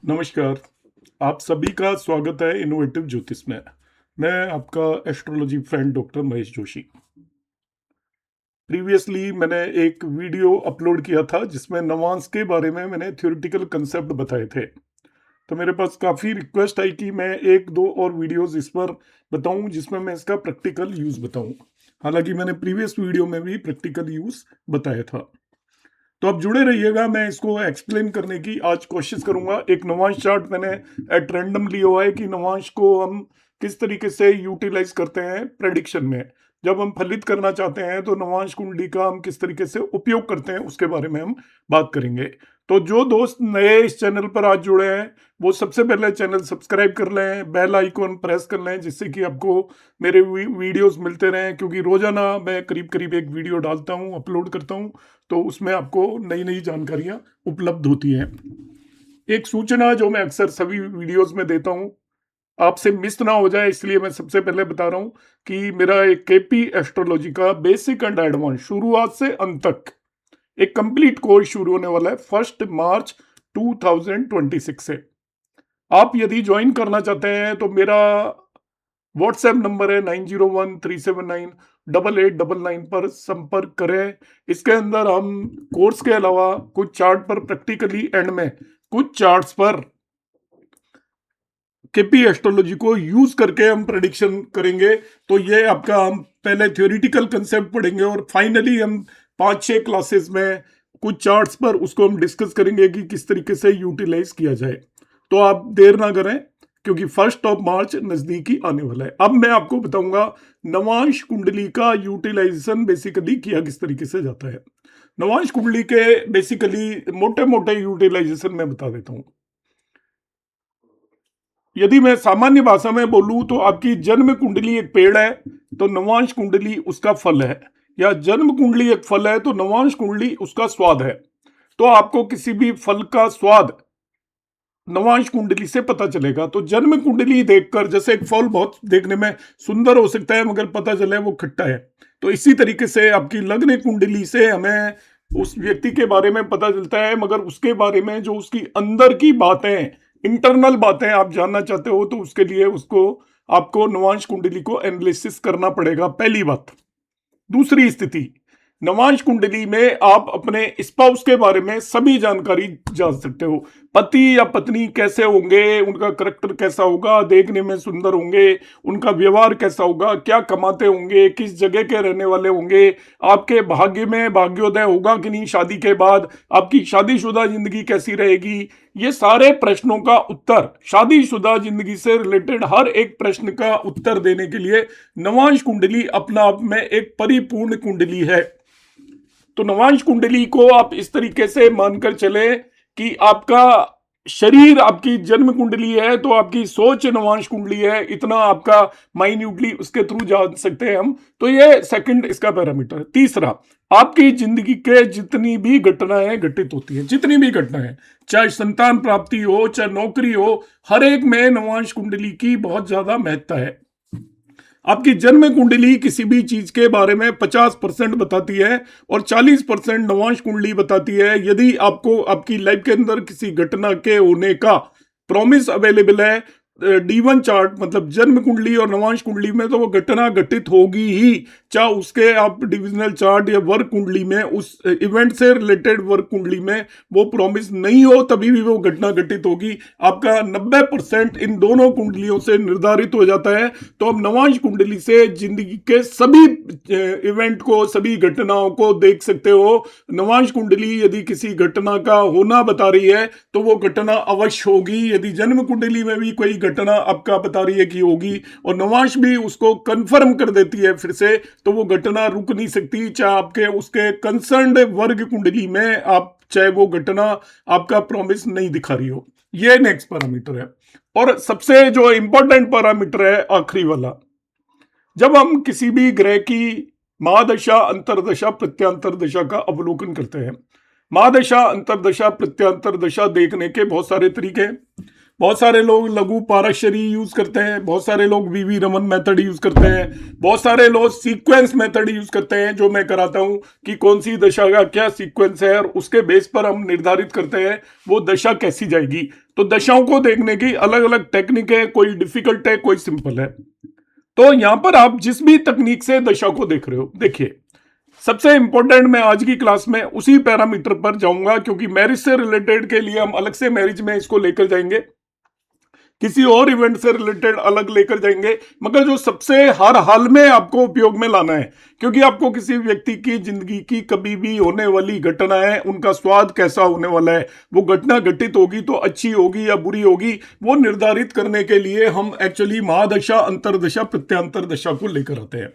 नमस्कार। आप सभी का स्वागत है इनोवेटिव ज्योतिष में। मैं आपका astrology friend doctor Mahesh Joshi. Previously मैंने एक वीडियो अपलोड किया था जिसमें नवांश के बारे में मैंने थ्योरेटिकल कंसेप्ट बताए थे। तो मेरे पास काफ़ी रिक्वेस्ट आई कि मैं एक दो और वीडियोस इस पर बताऊं जिसमें मैं इसका प्रैक्टिकल यूज़ बताऊं। हालांकि मैंने प्रीवियस वीडियो में भी प्रैक्टिकल यूज़ बताया था। तो आप जुड़े रहिएगा, मैं इसको एक्सप्लेन करने की आज कोशिश करूंगा। एक नवांश चार्ट मैंने एट रैंडम लिया हुआ है कि नवांश को हम किस तरीके से यूटिलाइज करते हैं प्रेडिक्शन में। जब हम फलित करना चाहते हैं तो नवांश कुंडली का हम किस तरीके से उपयोग करते हैं उसके बारे में हम बात करेंगे। तो जो दोस्त नए इस चैनल पर आज जुड़े हैं वो सबसे पहले चैनल सब्सक्राइब कर लें, बेल आइकॉन प्रेस कर लें, जिससे कि आपको मेरे वीडियोस मिलते रहें, क्योंकि रोजाना मैं करीब करीब एक वीडियो डालता हूं, अपलोड करता हूं। तो उसमें आपको नई नई जानकारियां उपलब्ध होती हैं। एक सूचना जो मैं अक्सर सभी वीडियोस में देता हूं, आपसे मिस ना हो जाए इसलिए मैं सबसे पहले बता रहा हूं कि मेरा एक केपी एस्ट्रोलॉजी का बेसिक एंड एडवांस शुरुआत से अंत तक एक कंप्लीट कोर्स शुरू होने वाला है 1 मार्च 2026 से। आप यदि ज्वाइन करना चाहते हैं तो मेरा व्हाट्सएप नंबर है 9013798899 पर संपर्क करें। इसके अंदर हम कोर्स के अलावा कुछ चार्ट पर प्रैक्टिकली एंड में कुछ चार्ट्स पर केपी एस्ट्रोलॉजी को यूज करके हम प्रेडिक्शन करेंगे। तो ये आपका हम पहले थ्योरेटिकल कंसेप्ट पढ़ेंगे और फाइनली हम 5-6 क्लासेस में कुछ चार्ट्स पर उसको हम डिस्कस करेंगे कि किस तरीके से यूटिलाइज किया जाए। तो आप देर ना करें क्योंकि 1 मार्च नजदीकी आने वाला है। अब मैं आपको बताऊंगा नवांश कुंडली का यूटिलाइजेशन बेसिकली किया किस तरीके से जाता है। नवांश कुंडली के बेसिकली मोटे मोटे यूटिलाइजेशन में बता देता हूं। यदि मैं सामान्य भाषा में बोलूं तो आपकी जन्म कुंडली एक पेड़ है तो नवांश कुंडली उसका फल है, या जन्म कुंडली एक फल है तो नवांश कुंडली उसका स्वाद है। तो आपको किसी भी फल का स्वाद नवांश कुंडली से पता चलेगा। तो जन्म कुंडली देखकर, जैसे एक फल बहुत देखने में सुंदर हो सकता है मगर पता चले वो खट्टा है, तो इसी तरीके से आपकी लग्न कुंडली से हमें उस व्यक्ति के बारे में पता चलता है, मगर उसके बारे में जो उसकी अंदर की बातें, इंटरनल बातें आप जानना चाहते हो तो उसके लिए उसको आपको नवांश कुंडली को एनालिसिस करना पड़ेगा, पहली बात। दूसरी स्थिति, नवांश कुंडली में आप अपने स्पाउस के बारे में सभी जानकारी जान सकते हो। पति या पत्नी कैसे होंगे, उनका करैक्टर कैसा होगा, देखने में सुंदर होंगे, उनका व्यवहार कैसा होगा, क्या कमाते होंगे, किस जगह के रहने वाले होंगे, आपके भाग्य में भाग्योदय होगा कि नहीं शादी के बाद, आपकी शादीशुदा जिंदगी कैसी रहेगी। ये सारे प्रश्नों का उत्तर, शादीशुदा जिंदगी से रिलेटेड हर एक प्रश्न का उत्तर देने के लिए नवांश कुंडली अपना आप में एक परिपूर्ण कुंडली है। तो नवांश कुंडली को आप इस तरीके से मानकर चले कि आपका शरीर आपकी जन्म कुंडली है तो आपकी सोच नवांश कुंडली है, इतना आपका माइन्यूटली उसके थ्रू जान सकते हैं हम। तो ये सेकंड इसका पैरामीटर है। तीसरा, आपकी जिंदगी के जितनी भी घटनाएं घटित होती हैं, जितनी भी घटनाएं, चाहे संतान प्राप्ति हो, चाहे नौकरी हो, हर एक में नवांश कुंडली की बहुत ज्यादा महत्ता है। आपकी जन्म कुंडली किसी भी चीज के बारे में 50% बताती है और 40% नवांश कुंडली बताती है। यदि आपको आपकी लाइफ के अंदर किसी घटना के होने का प्रॉमिस अवेलेबल है D1 चार्ट, मतलब जन्म कुंडली और नवांश कुंडली में, तो वो घटना घटित होगी ही। चाहे उसके आप डिविजनल चार्ट या वर्क कुंडली में उस इवेंट से रिलेटेड वर्क कुंडली में वो प्रॉमिस नहीं हो, तभी भी वो घटना घटित होगी। आपका 90% इन दोनों कुंडलियों से निर्धारित हो जाता है। तो अब नवांश कुंडली से जिंदगी के सभी इवेंट को, सभी घटनाओं को देख सकते हो। नवांश कुंडली यदि किसी घटना का होना बता रही है तो वो घटना अवश्य होगी। यदि जन्म कुंडली में भी कोई घटना आपका बता रही है कि होगी और नवांश भी उसको कंफर्म कर देती है फिर से, तो वो घटना रुक नहीं सकती। चाहे आपके उसके कंसर्न्ड वर्ग कुंडली में आप, चाहे वो घटना आपका प्रॉमिस नहीं दिखा रही हो। ये नेक्स्ट पैरामीटर है। और सबसे जो इंपॉर्टेंट पैरामीटर है आखिरी वाला, जब हम किसी भी ग्रह की महादशा, अंतरदशा, प्रत्यांतर दशा का अवलोकन करते हैं। महादशा, अंतरदशा, प्रत्यांतर दशा देखने के बहुत सारे तरीके हैं। बहुत सारे लोग लघु पाराशरी यूज करते हैं, बहुत सारे लोग वीवी रमन मेथड यूज करते हैं, बहुत सारे लोग सीक्वेंस मेथड यूज करते हैं, जो मैं कराता हूं कि कौन सी दशा का क्या सीक्वेंस है और उसके बेस पर हम निर्धारित करते हैं वो दशा कैसी जाएगी। तो दशाओं को देखने की अलग अलग टेक्निक है, कोई डिफिकल्ट है, कोई सिंपल है। तो यहां पर आप जिस भी तकनीक से दशा को देख रहे हो, देखिए सबसे इंपॉर्टेंट मैं आज की क्लास में उसी पैरामीटर पर जाऊंगा, क्योंकि मैरिज से रिलेटेड के लिए हम अलग से मैरिज में इसको लेकर जाएंगे, किसी और इवेंट से रिलेटेड अलग लेकर जाएंगे, मगर जो सबसे हर हाल में आपको उपयोग में लाना है, क्योंकि आपको किसी व्यक्ति की जिंदगी की कभी भी होने वाली घटनाएं, उनका स्वाद कैसा होने वाला है, वो घटना घटित होगी तो अच्छी होगी या बुरी होगी, वो निर्धारित करने के लिए हम एक्चुअली महादशा, अंतरदशा, प्रत्यांतर दशा को लेकर आते हैं।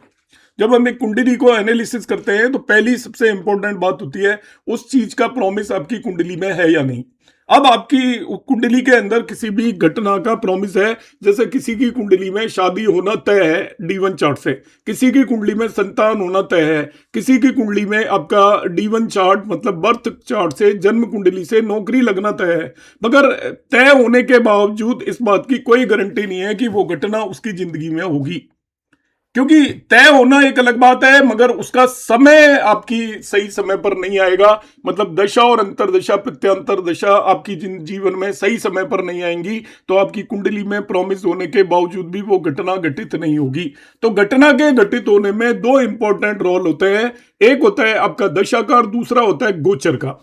जब हम एक कुंडली को एनालिसिस करते हैं तो पहली सबसे इंपॉर्टेंट बात होती है उस चीज का प्रॉमिस आपकी कुंडली में है या नहीं। अब आपकी कुंडली के अंदर किसी भी घटना का प्रॉमिस है, जैसे किसी की कुंडली में शादी होना तय है D1 चार्ट से, किसी की कुंडली में संतान होना तय है, किसी की कुंडली में आपका D1 चार्ट मतलब बर्थ चार्ट से, जन्म कुंडली से नौकरी लगना तय है, मगर तय होने के बावजूद इस बात की कोई गारंटी नहीं है कि वो घटना उसकी जिंदगी में होगी, क्योंकि तय होना एक अलग बात है मगर उसका समय आपकी सही समय पर नहीं आएगा। मतलब दशा और अंतरदशा, प्रत्यांतर दशा आपकी जीवन में सही समय पर नहीं आएंगी, तो आपकी कुंडली में प्रॉमिस होने के बावजूद भी वो घटना घटित नहीं होगी। तो घटना के घटित होने में दो इंपॉर्टेंट रोल होते हैं, एक होता है आपका दशा का और दूसरा होता है गोचर का।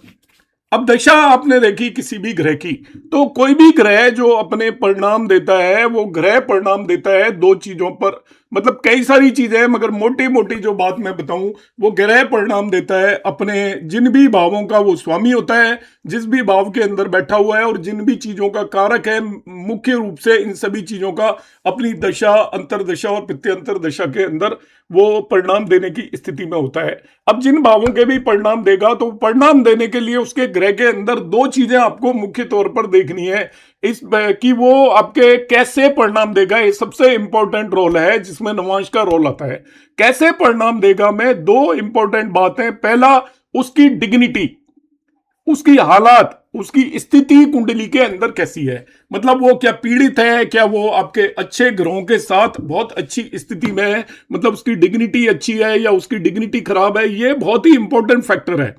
अब दशा आपने देखी किसी भी ग्रह की, तो कोई भी ग्रह जो अपने परिणाम देता है वो ग्रह परिणाम देता है दो चीजों पर, मतलब कई सारी चीजें हैं मगर मोटी मोटी जो बात मैं बताऊं वो ग्रह परिणाम देता है अपने जिन भी भावों का वो स्वामी होता है, जिस भी भाव के अंदर बैठा हुआ है और जिन भी चीजों का कारक है, मुख्य रूप से इन सभी चीजों का अपनी दशा, अंतरदशा और प्रत्यंतर दशा के अंदर वो परिणाम देने की स्थिति में होता है। अब जिन भावों के भी परिणाम देगा तो परिणाम देने के लिए उसके ग्रह के अंदर दो चीजें आपको मुख्य तौर पर देखनी है, इस कि वो आपके कैसे परिणाम देगा, ये सबसे इंपॉर्टेंट रोल है जिसमें नवांश का रोल आता है। कैसे परिणाम देगा में दो इंपॉर्टेंट बातें, पहला उसकी डिग्निटी, उसकी हालात, उसकी स्थिति कुंडली के अंदर कैसी है, मतलब वो क्या पीड़ित है, क्या वो आपके अच्छे ग्रहों के साथ बहुत अच्छी स्थिति में है, मतलब उसकी डिग्निटी अच्छी है या उसकी डिग्निटी खराब है। ये बहुत ही इंपॉर्टेंट फैक्टर है,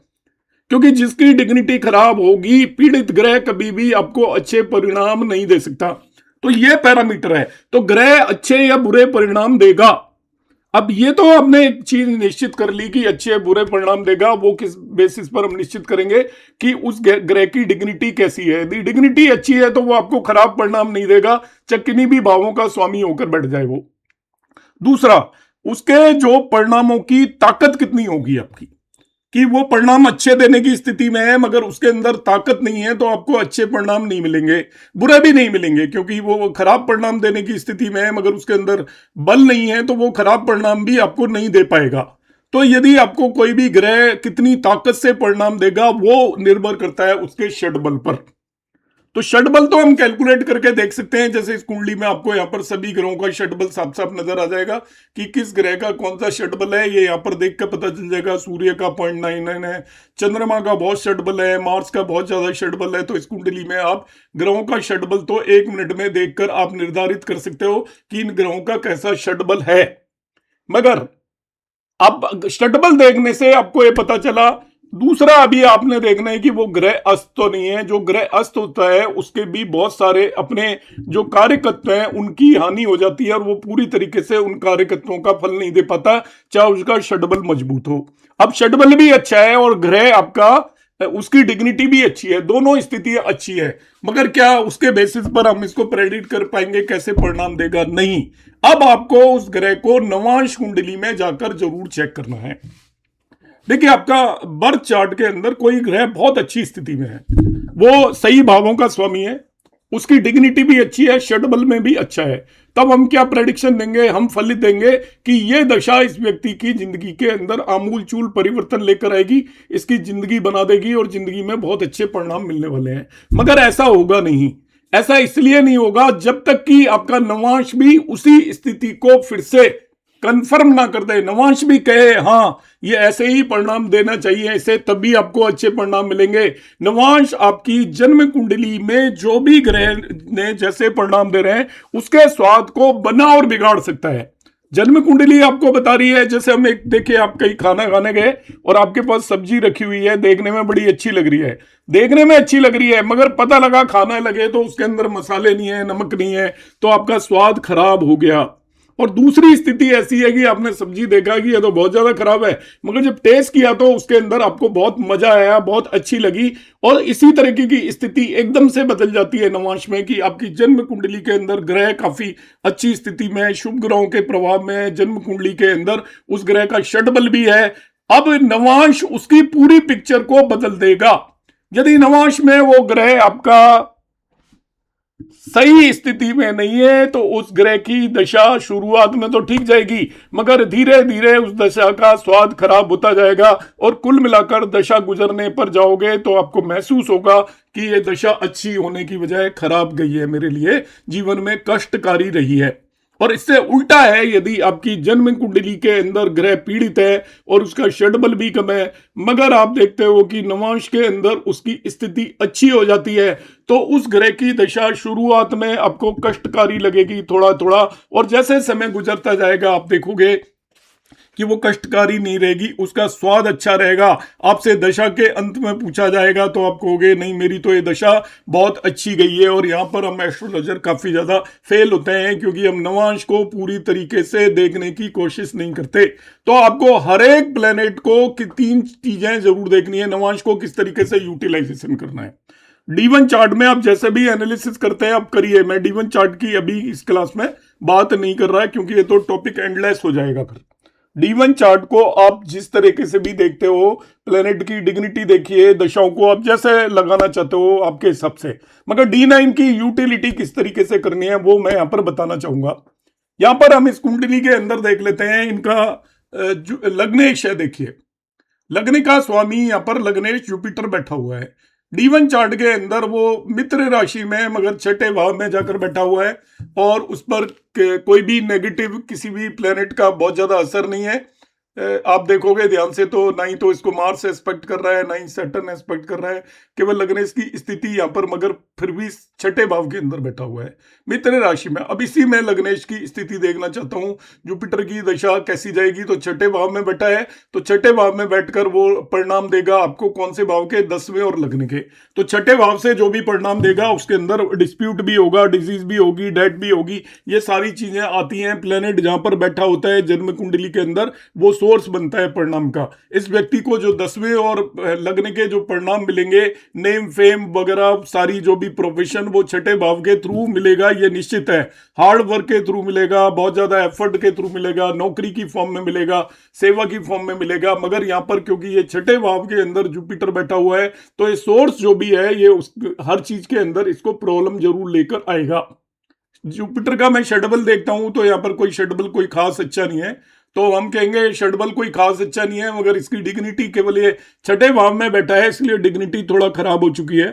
क्योंकि जिसकी डिग्निटी खराब होगी, पीड़ित ग्रह कभी भी आपको अच्छे परिणाम नहीं दे सकता। तो ये पैरामीटर है, तो ग्रह अच्छे या बुरे परिणाम देगा। अब ये तो हमने एक चीज निश्चित कर ली कि अच्छे बुरे परिणाम देगा, वो किस बेसिस पर हम निश्चित करेंगे कि उस ग्रह की डिग्निटी कैसी है। यदि डिग्निटी अच्छी है तो वो आपको खराब परिणाम नहीं देगा, चाहे किन्हीं भी भावों का स्वामी होकर बैठ जाए वो। दूसरा, उसके जो परिणामों की ताकत कितनी होगी आपकी, कि वो परिणाम अच्छे देने की स्थिति में है मगर उसके अंदर ताकत नहीं है तो आपको अच्छे परिणाम नहीं मिलेंगे, बुरे भी नहीं मिलेंगे, क्योंकि वो खराब परिणाम देने की स्थिति में है मगर उसके अंदर बल नहीं है तो वो खराब परिणाम भी आपको नहीं दे पाएगा। तो यदि आपको कोई भी ग्रह कितनी ताकत से परिणाम देगा वो निर्भर करता है उसके षडबल पर। तो षडबल तो हम कैलकुलेट करके देख सकते हैं, जैसे इस कुंडली में आपको यहाँ पर सभी ग्रहों का षडबल साफ साफ नजर आ जाएगा कि किस ग्रह का कौन सा षडबल है, ये यहाँ पर देख कर पता चल जाएगा। सूर्य का 0.99 है, चंद्रमा का बहुत षडबल है, मार्स का बहुत ज्यादा षडबल है। तो इस कुंडली में आप ग्रहों का षडबल तो 1 मिनट में देखकर आप निर्धारित कर सकते हो कि इन ग्रहों का कैसा षडबल है। मगर अब षडबल देखने से आपको ये पता चला, दूसरा अभी आपने देखना है कि वो ग्रह अस्त तो नहीं है। जो ग्रह अस्त होता है उसके भी बहुत सारे अपने जो कार्यकत्व हैं उनकी हानि हो जाती है और वो पूरी तरीके से उन कार्यकत्वों का फल नहीं दे पाता, चाहे उसका षडबल मजबूत हो। अब षडबल भी अच्छा है और ग्रह आपका उसकी डिग्निटी भी अच्छी है, दोनों स्थितियां अच्छी है, मगर क्या उसके बेसिस पर हम इसको प्रेडिक्ट कर पाएंगे कैसे परिणाम देगा? नहीं। अब आपको उस ग्रह को नवांश कुंडली में जाकर जरूर चेक करना है। देखिए, आपका बर्थ चार्ट के अंदर कोई ग्रह बहुत अच्छी स्थिति में है, वो सही भावों का स्वामी है, उसकी डिग्निटी भी अच्छी है, षडबल में भी अच्छा है, तब हम क्या प्रेडिक्शन देंगे, हम फलित देंगे कि यह दशा इस व्यक्ति की जिंदगी के अंदर आमूल चूल परिवर्तन लेकर आएगी, इसकी जिंदगी बना देगी और जिंदगी में बहुत अच्छे परिणाम मिलने वाले हैं। मगर ऐसा होगा नहीं। ऐसा इसलिए नहीं होगा जब तक कि आपका नवांश भी उसी स्थिति को फिर से कंफर्म ना कर दे, नवांश भी कहे हाँ ये ऐसे ही परिणाम देना चाहिए ऐसे, तभी आपको अच्छे परिणाम मिलेंगे। नवांश आपकी जन्म कुंडली में जो भी ग्रह ने जैसे परिणाम दे रहे हैं उसके स्वाद को बना और बिगाड़ सकता है। जन्म कुंडली आपको बता रही है, जैसे हम एक देखिए, आप कहीं खाना खाने गए और आपके पास सब्जी रखी हुई है, देखने में बड़ी अच्छी लग रही है, देखने में अच्छी लग रही है, मगर पता लगा खाने लगे तो उसके अंदर मसाले नहीं है, नमक नहीं है, तो आपका स्वाद खराब हो गया। और दूसरी स्थिति ऐसी है कि आपने सब्जी देखा कि ये तो बहुत ज्यादा खराब है, मगर जब टेस्ट किया तो उसके अंदर आपको बहुत मजा आया, बहुत अच्छी लगी। और इसी तरीके की स्थिति एकदम से बदल जाती है नवांश में कि आपकी जन्म कुंडली के अंदर ग्रह काफी अच्छी स्थिति में है, शुभ ग्रहों के प्रभाव में है, जन्म कुंडली के अंदर उस ग्रह का षटबल भी है। अब नवांश उसकी पूरी पिक्चर को बदल देगा। यदि नवांश में वो ग्रह आपका सही स्थिति में नहीं है तो उस ग्रह की दशा शुरुआत में तो ठीक जाएगी, मगर धीरे धीरे उस दशा का स्वाद खराब होता जाएगा और कुल मिलाकर दशा गुजरने पर जाओगे तो आपको महसूस होगा कि ये दशा अच्छी होने की बजाय खराब गई है, मेरे लिए जीवन में कष्टकारी रही है। और इससे उल्टा है, यदि आपकी जन्म कुंडली के अंदर ग्रह पीड़ित है और उसका षडबल भी कम है, मगर आप देखते हो कि नवांश के अंदर उसकी स्थिति अच्छी हो जाती है, तो उस ग्रह की दशा शुरुआत में आपको कष्टकारी लगेगी थोड़ा थोड़ा, और जैसे समय गुजरता जाएगा आप देखोगे कि वो कष्टकारी नहीं रहेगी, उसका स्वाद अच्छा रहेगा। आपसे दशा के अंत में पूछा जाएगा तो आप कहोगे नहीं मेरी तो ये दशा बहुत अच्छी गई है। और यहाँ पर हम एस्ट्रोलॉजर काफी ज्यादा फेल होते हैं क्योंकि हम नवांश को पूरी तरीके से देखने की कोशिश नहीं करते। तो आपको हर एक प्लेनेट को 3 चीजें जरूर देखनी है, नवांश को किस तरीके से यूटिलाइजेशन करना है। D1 चार्ट में आप जैसे भी एनालिसिस करते हैं आप करिए, मैं D1 चार्ट की अभी इस क्लास में बात नहीं कर रहा है क्योंकि ये तो टॉपिक एंडलेस हो जाएगा फिर। D1 चार्ट को आप जिस तरीके से भी देखते हो, प्लेनेट की डिग्निटी देखिए, दशाओं को आप जैसे लगाना चाहते हो आपके हिसाब से, मगर D9 की यूटिलिटी किस तरीके से करनी है वो मैं यहां पर बताना चाहूंगा। यहां पर हम इस कुंडली के अंदर देख लेते हैं, इनका लग्नेश है, देखिए लग्न का स्वामी यहां पर लग्नेश जुपिटर बैठा हुआ है। D1 चार्ट के अंदर वो मित्र राशि में मगर छठे भाव में जाकर बैठा हुआ है और उस पर कोई भी नेगेटिव किसी भी प्लेनेट का बहुत ज्यादा असर नहीं है। आप देखोगे ध्यान से तो ना ही तो इसको मार्स एस्पेक्ट कर रहा है ना ही सैटर्न एस्पेक्ट कर रहा है, केवल लग्नेश की स्थिति यहाँ पर, मगर फिर भी छठे भाव के अंदर बैठा हुआ है मित्र राशि में। अब इसी में लग्नेश की स्थिति देखना चाहता हूं, जुपिटर की दशा कैसी जाएगी। तो छठे भाव में बैठा है, तो छठे भाव में बैठकर वो परिणाम देगा आपको कौन से भाव के, 10वें और लग्न के। तो छठे भाव से जो भी परिणाम देगा उसके अंदर डिस्प्यूट भी होगा, डिजीज भी होगी, डेथ भी होगी, ये सारी चीजें आती हैं। प्लेनेट जहां पर बैठा होता है जन्म कुंडली के अंदर वो सोर्स बनता है परिणाम का। इस व्यक्ति को जो 10वें और लग्न के जो परिणाम मिलेंगे, नेम फेम वगैरह सारी जो भी प्रोफेशन, वो छठे भाव के थ्रू मिलेगा, ये निश्चित है। हार्ड वर्क के थ्रू मिलेगा, बहुत ज्यादा एफर्ट के थ्रू मिलेगा, नौकरी की फॉर्म में मिलेगा, सेवा की फॉर्म में मिलेगा। मगर यहां पर क्योंकि ये छठे भाव के अंदर जुपिटर बैठा हुआ है तो ये सोर्स जो भी है ये हर चीज के अंदर इसको प्रॉब्लम जरूर लेकर आएगा। जुपिटर का मैं षडबल देखता हूं तो यहाँ पर कोई षडबल कोई खास अच्छा नहीं है, तो हम कहेंगे षडबल कोई खास अच्छा नहीं है, मगर इसकी डिग्निटी केवल ये छठे भाव में बैठा है इसलिए डिग्निटी थोड़ा खराब हो चुकी है।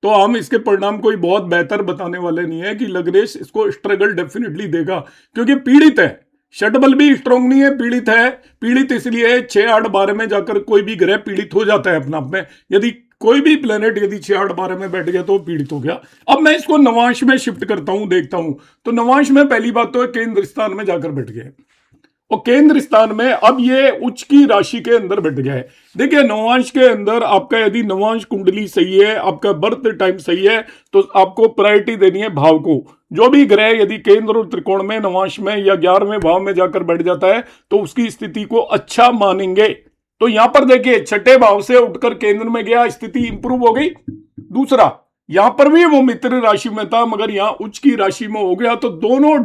तो हम इसके परिणाम कोई बहुत बेहतर बताने वाले नहीं है कि लग्नेश इसको स्ट्रगल डेफिनेटली देगा क्योंकि पीड़ित है। षडबल भी स्ट्रांग नहीं है, पीड़ित है। पीड़ित इसलिए 6, 8, 12 में जाकर कोई भी ग्रह पीड़ित हो जाता है अपने आप में। यदि कोई भी प्लेनेट यदि 6, 8, 12 में बैठ गया तो पीड़ित हो गया। अब मैं इसको नवांश में शिफ्ट करता हूं, देखता हूं। तो नवांश में पहली बात तो केंद्र स्थान में जाकर बैठ गया और केंद्र स्थान में अब ये उच्च की राशि के अंदर बैठ गया है। देखिए नवांश के अंदर आपका यदि नवांश कुंडली सही है, आपका बर्थ टाइम सही है, तो आपको प्रायोरिटी देनी है भाव को। जो भी ग्रह यदि केंद्र और त्रिकोण में, नवांश में या 11वें भाव में जाकर बैठ जाता है तो उसकी स्थिति को अच्छा मानेंगे। तो यहां पर देखिए छठे भाव से उठकर केंद्र में गया, स्थिति इंप्रूव हो गई। दूसरा, यहां पर भी वो मित्र राशि में था मगर यहां उच्च की राशि में हो गया, तो दोनों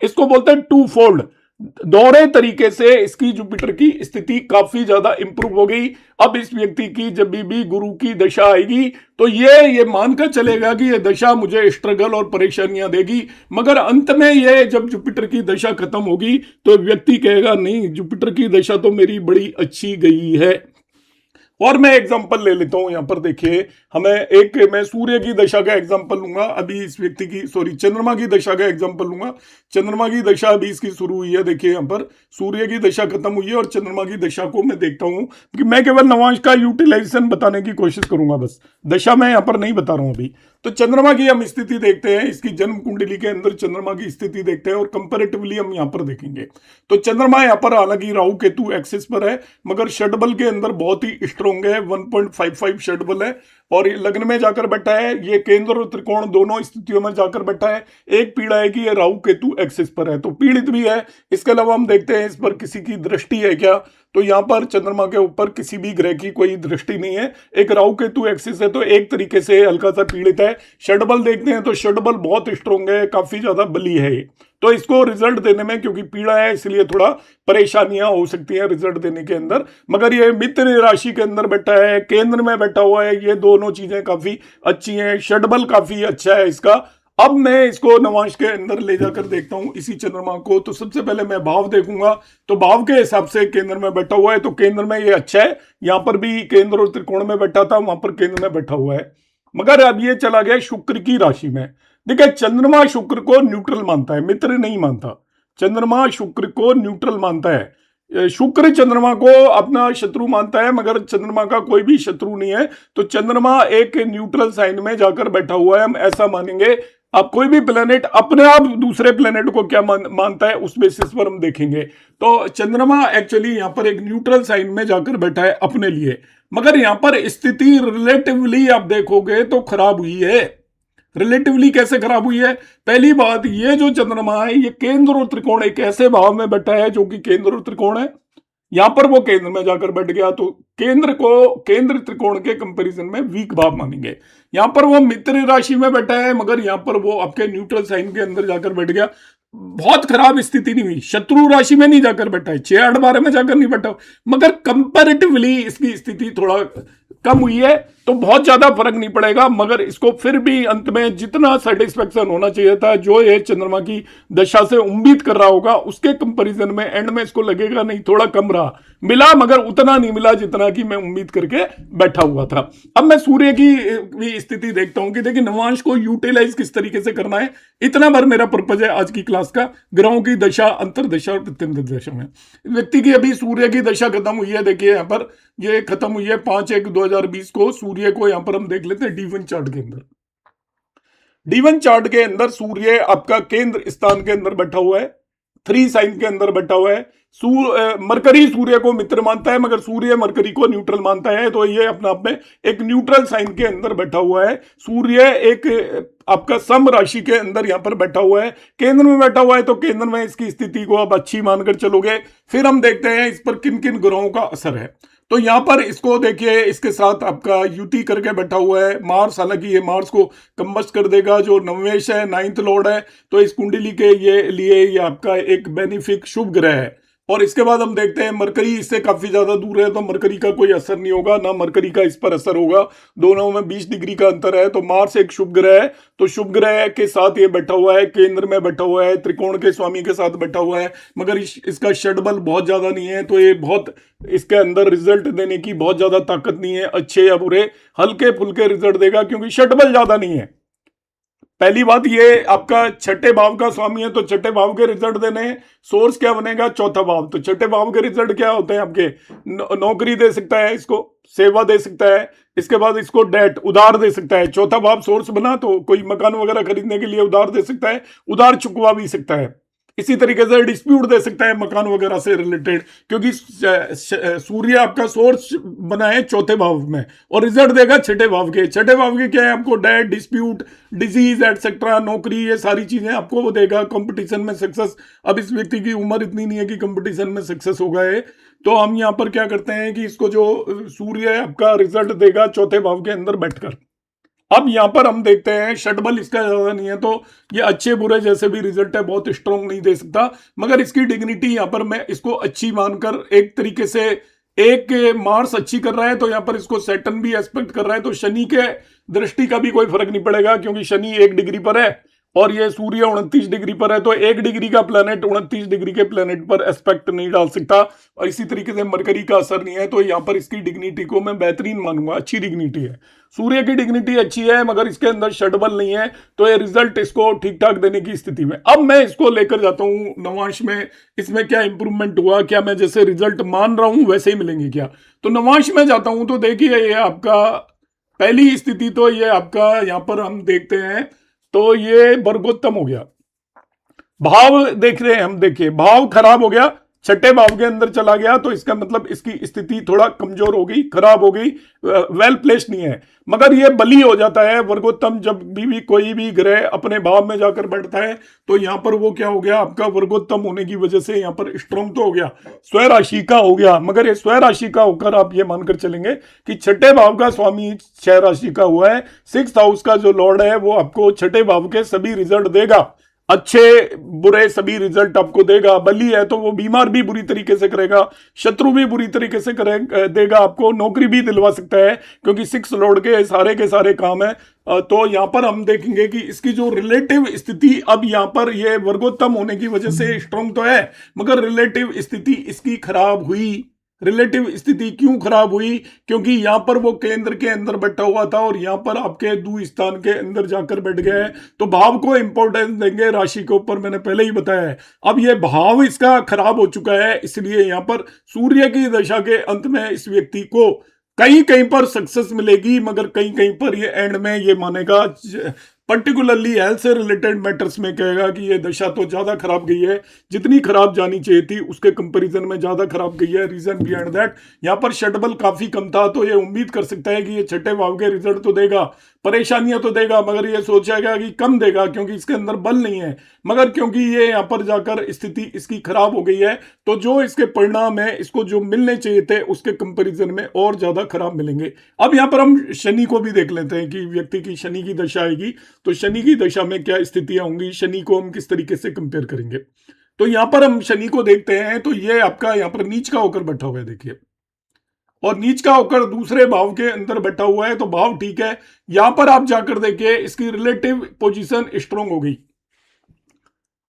इसको बोलते हैं टू फोल्ड, दोहरे तरीके से इसकी जुपिटर की स्थिति काफी ज्यादा इंप्रूव हो गई। अब इस व्यक्ति की जब भी गुरु की दशा आएगी तो ये मानकर चलेगा कि ये दशा मुझे स्ट्रगल और परेशानियां देगी, मगर अंत में ये जब जुपिटर की दशा खत्म होगी तो व्यक्ति कहेगा नहीं, जुपिटर की दशा तो मेरी बड़ी अच्छी गई है। और मैं एग्जांपल ले लेता हूं, यहां पर देखिए मैं सूर्य की दशा का एग्जांपल लूंगा, अभी इस व्यक्ति की चंद्रमा की दशा का एग्जांपल लूंगा। चंद्रमा की दशा अभी इसकी शुरू हुई है, देखिए यहां पर सूर्य की दशा खत्म हुई है और चंद्रमा की दशा को मैं देखता हूं कि मैं केवल नवांश का यूटिलाइजेशन बताने की कोशिश करूंगा, बस दशा मैं यहां पर नहीं बता रहा हूं अभी। तो चंद्रमा की हम स्थिति देखते हैं, इसकी जन्म कुंडली के अंदर चंद्रमा की स्थिति देखते हैं और कंपैरेटिवली हम यहां पर देखेंगे। तो चंद्रमा यहां पर हालांकि राहु केतु एक्सिस पर है, मगर षटबल के अंदर बहुत ही स्ट्रॉन्ग है, 1.55 षटबल है और ये लग्न में जाकर बैठा है, ये केंद्र और त्रिकोण दोनों स्थितियों में जाकर बैठा है। एक पीड़ा है कि ये राहु केतु एक्सिस पर है तो पीड़ित भी है। इसके अलावा हम देखते हैं इस पर किसी की दृष्टि है क्या, तो यहां पर चंद्रमा के ऊपर किसी भी ग्रह की कोई दृष्टि नहीं है। एक राहु केतु एक्सिस है तो एक तरीके से हल्का सा पीड़ित है। षटबल देखते हैं तो षटबल बहुत स्ट्रॉन्ग है, काफी ज्यादा बली है ये। तो इसको रिजल्ट देने में, क्योंकि पीड़ा है इसलिए थोड़ा परेशानियां हो सकती हैं रिजल्ट देने के अंदर, मगर ये मित्र राशि के अंदर बैठा है, केंद्र में बैठा हुआ है, ये दोनों चीजें काफी अच्छी हैं। षटबल काफी अच्छा है इसका। अब मैं इसको नवांश के अंदर ले जाकर देखता हूं इसी चंद्रमा को। तो सबसे पहले मैं भाव देखूंगा, तो भाव के हिसाब से केंद्र में बैठा हुआ है तो केंद्र में ये अच्छा है। यहां पर भी केंद्र और त्रिकोण में बैठा था, वहां पर केंद्र में बैठा हुआ है। मगर अब ये चला गया शुक्र की राशि में। देखिए चंद्रमा शुक्र को न्यूट्रल मानता है, मित्र नहीं मानता। चंद्रमा शुक्र को न्यूट्रल मानता है। शुक्र चंद्रमा को अपना शत्रु मानता है, मगर चंद्रमा का कोई भी शत्रु नहीं है। तो चंद्रमा एक न्यूट्रल साइन में जाकर बैठा हुआ है, हम ऐसा मानेंगे। अब कोई भी प्लेनेट अपने आप दूसरे प्लेनेट को क्या मानता है उस बेसिस पर हम देखेंगे। तो चंद्रमा एक्चुअली यहां पर एक न्यूट्रल साइन में जाकर बैठा है अपने लिए, मगर यहां पर स्थिति रिलेटिवली आप देखोगे तो खराब हुई है। रिलेटिवली कैसे खराब हुई है? पहली बात, ये जो चंद्रमा है ये केंद्र और त्रिकोण एक ऐसे भाव में बैठा है जो कि केंद्र और त्रिकोण है। यहां पर वो केंद्र में जाकर बैठ गया तो केंद्र त्रिकोण के कंपैरिजन में वीक भाव मानेंगे। यहां पर वो मित्र राशि में बैठा है, मगर यहां पर वो आपके न्यूट्रल साइन के अंदर जाकर बैठ गया। बहुत खराब स्थिति नहीं हुई, शत्रु राशि में नहीं जाकर बैठा है, 6-8-12 में जाकर नहीं बैठा, मगर कंपैरेटिवली इसकी स्थिति थोड़ा कम हुई है। तो बहुत ज्यादा फर्क नहीं पड़ेगा, मगर इसको फिर भी अंत में जितना सेटिस्फेक्शन होना चाहिए था, जो ये चंद्रमा की दशा से उम्मीद कर रहा होगा, उसके कंपैरिजन में एंड में इसको लगेगा नहीं थोड़ा कम रहा। मिला मगर उतना नहीं मिला जितना कि मैं उम्मीद करके बैठा हुआ था। अब मैं सूर्य की भी स्थिति देखता हूं कि देखिए नवांश को यूटिलाइज किस तरीके से करना है। इतना बार मेरा पर्पज है आज की क्लास का, ग्रहों की दशा, अंतरदशा और प्रत्यंतर दशा में। व्यक्ति की अभी सूर्य की दशा खत्म हुई है, देखिए यहां पर ये खत्म हुई है 5/1/2020 को। सूर्य को यहां पर हम देख लेते हैं D1 चार्ट के अंदर। D1 चार्ट के अंदर सूर्य आपका केंद्र स्थान के अंदर बैठा हुआ है, 3 साइन के अंदर बैठा हुआ है। मरकरी सूर्य को मित्र मानता है, मगर सूर्य मरकरी को न्यूट्रल मानता है। तो ये अपने आप में एक न्यूट्रल साइन के अंदर बैठा हुआ है। सूर्य एक आपका सम राशि के अंदर यहां पर बैठा हुआ है, केंद्र में बैठा हुआ है। तो केंद्र में इसकी स्थिति को आप अच्छी मानकर चलोगे। फिर हम देखते हैं इस पर किन किन ग्रहों का असर है। तो यहां पर इसको देखिए, इसके साथ आपका युति करके बैठा हुआ है मार्स। हालांकि ये मार्स को कंबस्ट कर देगा, जो नवेश है, 9th लॉर्ड है। तो इस कुंडली के ये आपका एक बेनिफिक शुभ ग्रह है। और इसके बाद हम देखते हैं मरकरी इससे काफी ज्यादा दूर है, तो मरकरी का कोई असर नहीं होगा, ना मरकरी का इस पर असर होगा। दोनों में 20 डिग्री का अंतर है। तो मार्स एक शुभ ग्रह है, तो शुभ ग्रह के साथ ये बैठा हुआ है, केंद्र में बैठा हुआ है, त्रिकोण के स्वामी के साथ बैठा हुआ है। मगर इसका षटबल बहुत ज्यादा नहीं है, तो ये बहुत इसके अंदर रिजल्ट देने की बहुत ज्यादा ताकत नहीं है। अच्छे या बुरे हल्के फुल्के रिजल्ट देगा, क्योंकि षटबल ज्यादा नहीं है। पहली बात, ये आपका छठे भाव का स्वामी है, तो छठे भाव के रिजल्ट देने हैं। सोर्स क्या बनेगा? चौथा भाव। तो छठे भाव के रिजल्ट क्या होते हैं आपके? नौकरी दे सकता है, इसको सेवा दे सकता है, इसके बाद इसको डेट उधार दे सकता है। चौथा भाव सोर्स बना तो कोई मकान वगैरह खरीदने के लिए उधार दे सकता है, उधार चुकवा भी सकता है। इसी तरीके से डिस्प्यूट दे सकता है मकान वगैरह से रिलेटेड, क्योंकि सूर्य आपका सोर्स बना है चौथे भाव में और रिजल्ट देगा छठे भाव के। छठे भाव के क्या है? आपको डेट, डिस्प्यूट, डिजीज एटसेट्रा, नौकरी, ये सारी चीजें आपको वो देगा। कंपटीशन में सक्सेस। अब इस व्यक्ति की उम्र इतनी नहीं है कि कंपटीशन में सक्सेस हो गए, तो हम यहाँ पर क्या करते हैं कि इसको जो सूर्य आपका रिजल्ट देगा चौथे भाव के अंदर बैठकर। अब यहां पर हम देखते हैं षटबल इसका ज्यादा नहीं है, तो ये अच्छे बुरे जैसे भी रिजल्ट है बहुत स्ट्रॉन्ग नहीं दे सकता। मगर इसकी डिग्निटी यहां पर मैं इसको अच्छी मानकर, एक तरीके से एक मार्स अच्छी कर रहा है तो यहां पर इसको सैटर्न भी एस्पेक्ट कर रहा है, तो शनि के दृष्टि का भी कोई फर्क नहीं पड़ेगा, क्योंकि शनि 1 डिग्री पर है और ये सूर्य 29 डिग्री पर है, तो 1 डिग्री का प्लेनेट 29 डिग्री के प्लेनेट पर एस्पेक्ट नहीं डाल सकता। और इसी तरीके से मरकरी का असर नहीं है, तो यहाँ पर इसकी डिग्निटी को मैं बेहतरीन मानूंगा, अच्छी डिग्निटी है। सूर्य की डिग्निटी अच्छी है, मगर इसके अंदर षडबल नहीं है, तो ये रिजल्ट इसको ठीक ठाक देने की स्थिति में। अब मैं इसको लेकर जाता हूँ नवांश में, इसमें क्या इंप्रूवमेंट हुआ, क्या मैं जैसे रिजल्ट मान रहा हूं वैसे ही मिलेंगे क्या। तो नवांश में जाता हूं, तो देखिए ये आपका पहली स्थिति, तो ये आपका यहां पर हम देखते हैं, तो ये वर्गोत्तम हो गया। भाव देख रहे हैं हम, देखिए भाव खराब हो गया, छठे भाव के अंदर चला गया, तो इसका मतलब इसकी स्थिति थोड़ा कमजोर हो गई, खराब हो गई, वेल प्लेस्ड नहीं है। मगर ये बली हो जाता है वर्गोत्तम, जब भी कोई भी ग्रह अपने भाव में जाकर बैठता है, तो यहां पर वो क्या हो गया, आपका वर्गोत्तम होने की वजह से यहां पर स्ट्रॉन्ग तो हो गया, स्वराशि का हो गया। मगर ये स्वराशि का होकर आप ये मानकर चलेंगे कि छठे भाव का स्वामी क्षय राशि का हुआ है, 6th हाउस का जो लॉर्ड है वो आपको छठे भाव के सभी रिजल्ट देगा, अच्छे बुरे सभी रिजल्ट आपको देगा। बली है तो वो बीमार भी बुरी तरीके से करेगा, शत्रु भी बुरी तरीके से देगा, आपको नौकरी भी दिलवा सकता है, क्योंकि 6 लॉर्ड के सारे काम है। तो यहां पर हम देखेंगे कि इसकी जो रिलेटिव स्थिति, अब यहां पर ये वर्गोत्तम होने की वजह से स्ट्रांग तो है, मगर रिलेटिव स्थिति इसकी खराब हुई। रिलेटिव स्थिति क्यों खराब हुई, क्योंकि यहां पर वो केंद्र के अंदर बैठा हुआ था और यहां पर आपके द्वि स्थान के अंदर जाकर बैठ गया है, तो भाव को इंपॉर्टेंस देंगे राशि के ऊपर, मैंने पहले ही बताया है। अब ये भाव इसका खराब हो चुका है, इसलिए यहां पर सूर्य की दशा के अंत में इस व्यक्ति को कहीं कहीं पर सक्सेस मिलेगी, मगर कहीं कहीं पर ये एंड में ये मानेगा, पर्टिकुलरली हेल्थ से रिलेटेड मैटर्स में कहेगा कि ये दशा तो ज्यादा खराब गई है, जितनी खराब जानी चाहिए थी उसके कंपैरिजन में ज्यादा खराब गई है। रीजन बिहाइंड दैट, यहाँ पर षडबल काफी कम था, तो ये उम्मीद कर सकता है कि ये छठे भाव के रिजल्ट तो देगा, परेशानियां तो देगा, मगर ये सोचेगा कि कम देगा क्योंकि इसके अंदर बल नहीं है। मगर क्योंकि ये यहाँ पर जाकर स्थिति इसकी खराब हो गई है, तो जो इसके परिणाम है, इसको जो मिलने चाहिए थे उसके कंपैरिजन में और ज्यादा खराब मिलेंगे। अब यहाँ पर हम शनि को भी देख लेते हैं कि व्यक्ति की शनि की दशा आएगी, तो शनि की दशा में क्या स्थितियां होंगी, शनि को हम किस तरीके से कंपेयर करेंगे। तो यहां पर हम शनि को देखते हैं, तो ये आपका यहां पर नीच का होकर बैठा हुआ है, देखिए, और नीच का होकर दूसरे भाव के अंदर बैठा हुआ है, तो भाव ठीक है। यहां पर आप जाकर देखिए इसकी रिलेटिव पोजीशन स्ट्रांग हो गई,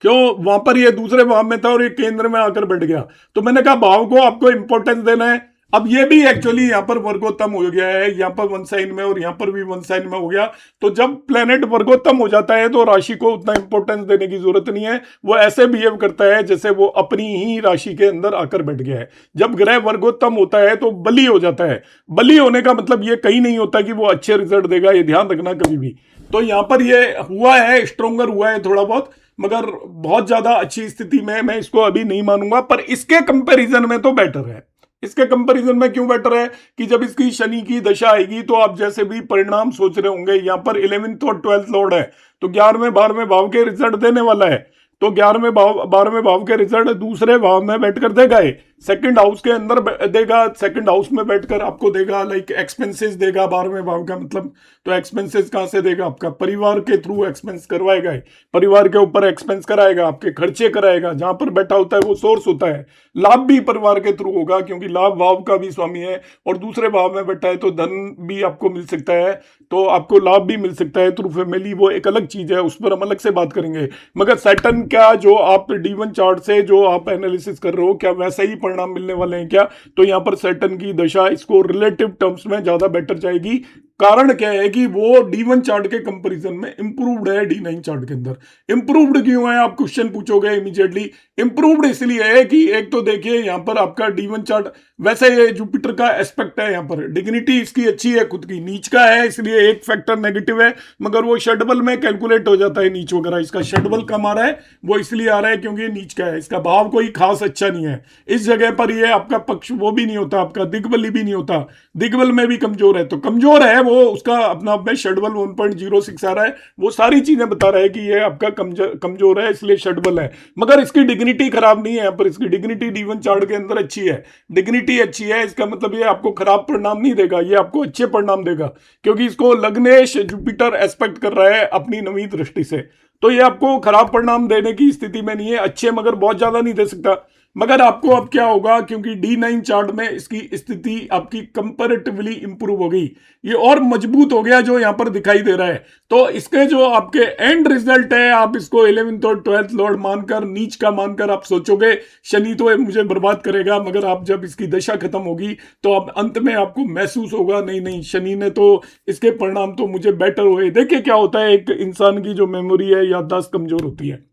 क्यों, वहां पर ये दूसरे भाव में था और ये केंद्र में आकर बैठ गया। तो मैंने कहा भाव को आपको इंपॉर्टेंस देना है। अब ये भी एक्चुअली यहां पर वर्गोत्तम हो गया है, यहां पर वन साइन में और यहां पर भी वन साइन में हो गया। तो जब प्लेनेट वर्गोत्तम हो जाता है तो राशि को उतना इंपॉर्टेंस देने की जरूरत नहीं है, वो ऐसे बिहेव करता है जैसे वो अपनी ही राशि के अंदर आकर बैठ गया है। जब ग्रह वर्गोत्तम होता है तो बली हो जाता है। बली होने का मतलब ये कहीं नहीं होता कि वो अच्छे रिजल्ट देगा, ये ध्यान रखना कभी भी। तो यहां पर ये हुआ है, स्ट्रोंगर हुआ है थोड़ा बहुत, मगर बहुत ज्यादा अच्छी स्थिति में मैं इसको अभी नहीं मानूंगा, पर इसके कंपैरिजन में तो बेटर है। इसके कंपैरिजन में क्यों बेटर है कि जब इसकी शनि की दशा आएगी तो आप जैसे भी परिणाम सोच रहे होंगे, यहां पर 11th और 12th लॉर्ड है, तो 11वें 12वें भाव के रिजल्ट देने वाला है। तो 11वें भाव 12वें भाव के रिजल्ट दूसरे भाव में बैठकर देगा, सेकंड हाउस के अंदर देगा, सेकंड हाउस में बैठकर आपको देगा, लाइक एक्सपेंसेस देगा। 12वें भाव का मतलब, तो एक्सपेंसेस कहां से देगा, आपका परिवार के थ्रू एक्सपेंस करवाएगा, परिवार के ऊपर एक्सपेंस कराएगा, आपके खर्चे कराएगा। जहां पर बैठा होता है वो सोर्स होता है, लाभ भी परिवार के थ्रू होगा, क्योंकि लाभ भाव का भी स्वामी है और दूसरे भाव में बैठा है, तो धन भी आपको मिल सकता है, तो आपको लाभ भी मिल सकता है थ्रू फैमिली, वो एक अलग चीज है, उस पर हम अलग से बात करेंगे। मगर सैटर्न क्या, जो आप D1 चार्ट से जो आप एनालिसिस कर रहे हो, क्या वैसा ही परिणाम मिलने वाले हैं क्या? तो यहां पर सैटर्न की दशा इसको रिलेटिव टर्म्स में ज्यादा बेटर जाएगी। कारण क्या है कि वो D1 चार्ट के कंपैरिजन में इंप्रूव्ड है, D9 चार्ट के अंदर। इंप्रूव्ड क्यों है, आप क्वेश्चन पूछोगे इमीडिएटली। इंप्रूव्ड इसलिए है कि एक तो देखिए यहां पर आपका D1 चार्ट, वैसे ये जुपिटर का एस्पेक्ट है, यहां पर डिग्निटी इसकी अच्छी है, खुद की नीच का है, इसलिए एक फैक्टर नेगेटिव है, मगर वो षडबल में कैलकुलेट हो जाता है नीच वगैरह। इसका षडबल कम आ रहा है, वो इसलिए आ रहा है क्योंकि नीच का है, इसका भाव कोई खास अच्छा नहीं है। इस जगह पर ये आपका पक्ष वो भी नहीं होता, आपका दिग्बली भी नहीं होता, दिग्बल में भी कमजोर है, तो कमजोर है वो, उसका अपना आप में षडबल 1.06 आ रहा है, वो सारी चीजें बता रहा है कि ये आपका कमजोर है, इसलिए षडबल है। मगर इसकी डिग्निटी खराब नहीं है, पर इसकी डिग्निटी D1 चार्ट के अंदर अच्छी है, डिग्निटी अच्छी है, इसका मतलब ये आपको खराब परिणाम नहीं देगा, ये आपको अच्छे परिणाम देगा, क्योंकि इसको लग्नेश जुपिटर एस्पेक्ट कर रहा है अपनी नवी दृष्टि से। तो ये आपको खराब परिणाम देने की स्थिति में नहीं है, अच्छे मगर बहुत ज्यादा नहीं दे सकता। मगर आपको अब क्या होगा, क्योंकि D9 चार्ट में इसकी स्थिति आपकी कंपैरेटिवली इंप्रूव हो गई, ये और मजबूत हो गया जो यहां पर दिखाई दे रहा है। तो इसके जो आपके एंड रिजल्ट है, आप इसको 11th और 12th लॉर्ड मानकर, नीच का मानकर आप सोचोगे शनि तो मुझे बर्बाद करेगा, मगर आप जब इसकी दशा खत्म होगी तो आप अंत में आपको महसूस होगा नहीं नहीं, शनि ने तो इसके परिणाम तो मुझे बेटर हुए। देखिए क्या होता है, एक इंसान की जो मेमोरी है, याददाश्त कमजोर होती है,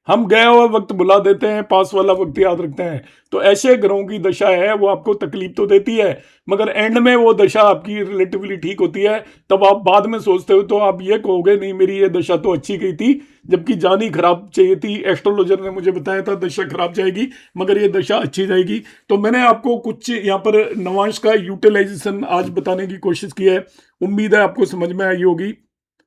हम गए हुए वक्त भुला देते हैं, पास वाला वक्त याद रखते हैं। तो ऐसे ग्रहों की दशा है, वो आपको तकलीफ तो देती है, मगर एंड में वो दशा आपकी रिलेटिवली ठीक होती है। तब आप बाद में सोचते हो तो आप ये कहोगे नहीं मेरी ये दशा तो अच्छी गई थी, जबकि जान ही खराब चाहिए थी। एस्ट्रोलॉजर ने मुझे बताया था दशा खराब जाएगी, मगर ये दशा अच्छी जाएगी। तो मैंने आपको कुछ यहाँ पर नवांश का यूटिलाइजेशन आज बताने की कोशिश की है। उम्मीद है आपको समझ में आई होगी।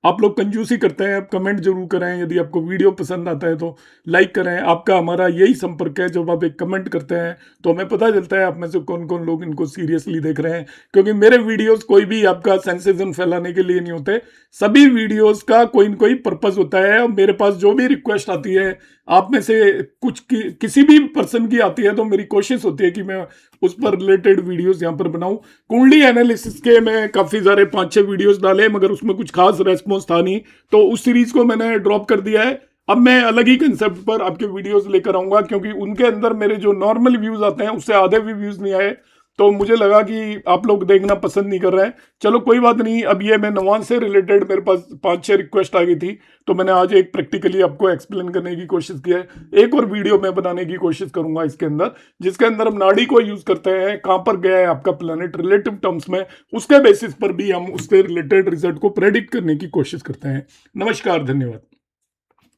आप लोग कंजूसी करते हैं, आप कमेंट जरूर करें। यदि आपको वीडियो पसंद आता है तो लाइक करें। आपका हमारा यही संपर्क है, जब आप एक कमेंट करते हैं तो हमें पता चलता है आप में से कौन कौन लोग इनको सीरियसली देख रहे हैं। क्योंकि मेरे वीडियोस कोई भी आपका सेंसेशन फैलाने के लिए नहीं होते, सभी वीडियोस का कोई न कोई पर्पस होता है। और मेरे पास जो भी रिक्वेस्ट आती है, आप में से कुछ किसी भी पर्सन की आती है, तो मेरी कोशिश होती है कि मैं उस पर रिलेटेड वीडियोस यहाँ पर बनाऊं। कुंडली एनालिसिस के मैं काफी सारे 5-6 वीडियोस डाले, मगर उसमें कुछ खास रेस्पॉन्स था नहीं, तो उस सीरीज को मैंने ड्रॉप कर दिया है। अब मैं अलग ही कंसेप्ट पर आपके वीडियोस लेकर आऊंगा, क्योंकि उनके अंदर मेरे जो नॉर्मल व्यूज आते हैं उससे आधे भी व्यूज नहीं आए, तो मुझे लगा कि आप लोग देखना पसंद नहीं कर रहे हैं। चलो कोई बात नहीं। अब ये मैं नवांश से रिलेटेड मेरे पास 5-6 रिक्वेस्ट आ गई थी, तो मैंने आज एक प्रैक्टिकली आपको एक्सप्लेन करने की कोशिश की है। एक और वीडियो मैं बनाने की कोशिश करूंगा इसके अंदर, जिसके अंदर हम नाड़ी को यूज करते हैं, कहां पर गया है आपका प्लेनेट रिलेटिव टर्म्स में, उसके बेसिस पर भी हम उसके रिलेटेड रिजल्ट को प्रेडिक्ट करने की कोशिश करते हैं। नमस्कार, धन्यवाद।